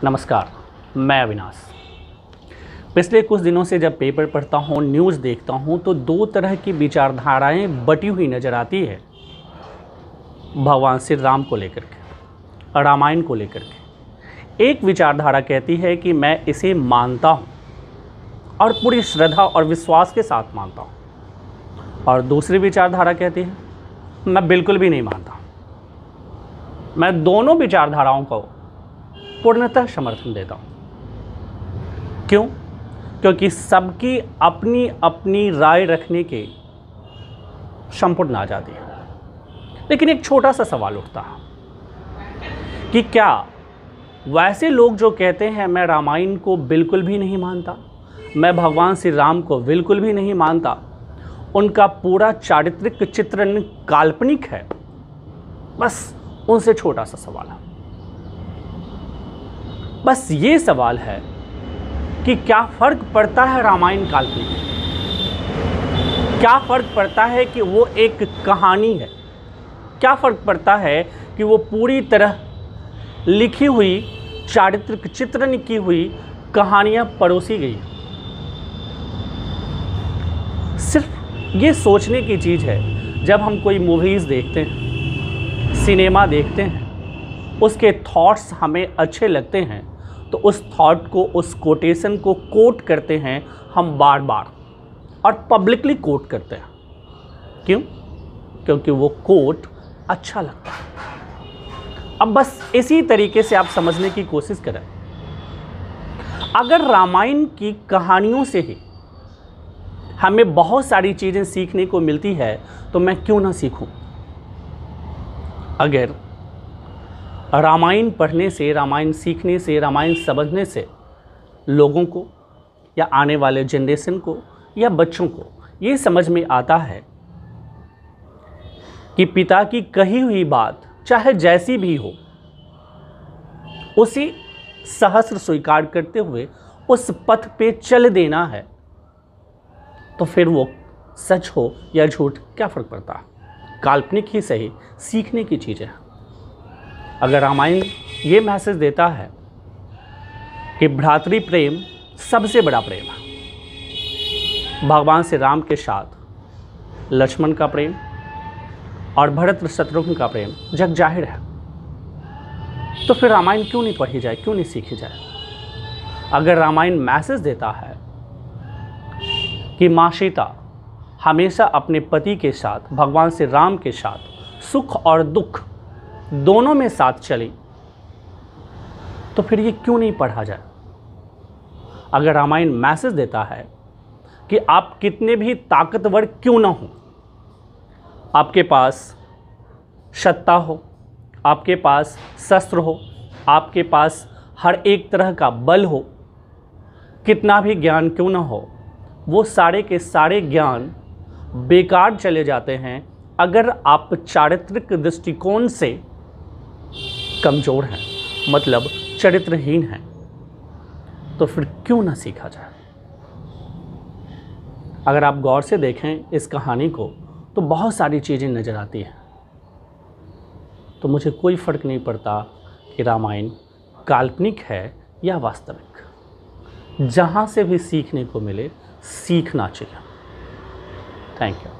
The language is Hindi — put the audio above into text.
नमस्कार, मैं अविनाश। पिछले कुछ दिनों से जब पेपर पढ़ता हूँ, न्यूज़ देखता हूँ तो दो तरह की विचारधाराएं बटी हुई नज़र आती है भगवान श्री राम को लेकर के, रामायण को लेकर के। एक विचारधारा कहती है कि मैं इसे मानता हूँ और पूरी श्रद्धा और विश्वास के साथ मानता हूँ, और दूसरी विचारधारा कहती है मैं बिल्कुल भी नहीं मानता। मैं दोनों विचारधाराओं को पूर्णतः समर्थन देता हूँ। क्यों? क्योंकि सबकी अपनी अपनी राय रखने के संपूर्ण आज़ादी है। लेकिन एक छोटा सा सवाल उठता है कि क्या वैसे लोग जो कहते हैं मैं रामायण को बिल्कुल भी नहीं मानता, मैं भगवान श्री राम को बिल्कुल भी नहीं मानता, उनका पूरा चारित्रिक चित्रण काल्पनिक है? बस उनसे छोटा सा सवाल है। बस ये सवाल है कि क्या फ़र्क पड़ता है रामायण काल्पनिक? क्या फ़र्क पड़ता है कि वो एक कहानी है? क्या फ़र्क पड़ता है कि वो पूरी तरह लिखी हुई, चारित्रिक चित्रण की हुई कहानियाँ परोसी गई? सिर्फ ये सोचने की चीज़ है, जब हम कोई मूवीज़ देखते हैं, सिनेमा देखते हैं, उसके थॉट्स हमें अच्छे लगते हैं तो उस थॉट को, उस कोटेशन को कोट करते हैं हम बार बार और पब्लिकली कोट करते हैं। क्यों? क्योंकि वो कोट अच्छा लगता है। अब बस इसी तरीके से आप समझने की कोशिश करें। अगर रामायण की कहानियों से ही हमें बहुत सारी चीज़ें सीखने को मिलती है तो मैं क्यों ना सीखूं? अगर रामायण पढ़ने से, रामायण सीखने से, रामायण समझने से लोगों को या आने वाले जनरेशन को या बच्चों को ये समझ में आता है कि पिता की कही हुई बात चाहे जैसी भी हो, उसी सहस्र स्वीकार करते हुए उस पथ पे चल देना है, तो फिर वो सच हो या झूठ क्या फ़र्क पड़ता है? काल्पनिक ही सही, सीखने की चीज़ें हैं। अगर रामायण ये मैसेज देता है कि भ्रातृ प्रेम सबसे बड़ा प्रेम है, भगवान श्री राम के साथ लक्ष्मण का प्रेम और भरत शत्रुघ्न का प्रेम जग जाहिर है, तो फिर रामायण क्यों नहीं पढ़ी जाए, क्यों नहीं सीखी जाए? अगर रामायण मैसेज देता है कि माँ सीता हमेशा अपने पति के साथ, भगवान श्री राम के साथ सुख और दुख दोनों में साथ चली, तो फिर ये क्यों नहीं पढ़ा जाए? अगर रामायण मैसेज देता है कि आप कितने भी ताकतवर क्यों ना हो, आपके पास सत्ता हो, आपके पास शस्त्र हो, आपके पास हर एक तरह का बल हो, कितना भी ज्ञान क्यों ना हो, वो सारे के सारे ज्ञान बेकार चले जाते हैं अगर आप चारित्रिक दृष्टिकोण से कमज़ोर हैं, मतलब चरित्रहीन हैं। तो फिर क्यों ना सीखा जाए? अगर आप गौर से देखें इस कहानी को तो बहुत सारी चीज़ें नज़र आती हैं। तो मुझे कोई फ़र्क नहीं पड़ता कि रामायण काल्पनिक है या वास्तविक। जहाँ से भी सीखने को मिले, सीखना चाहिए। Thank you.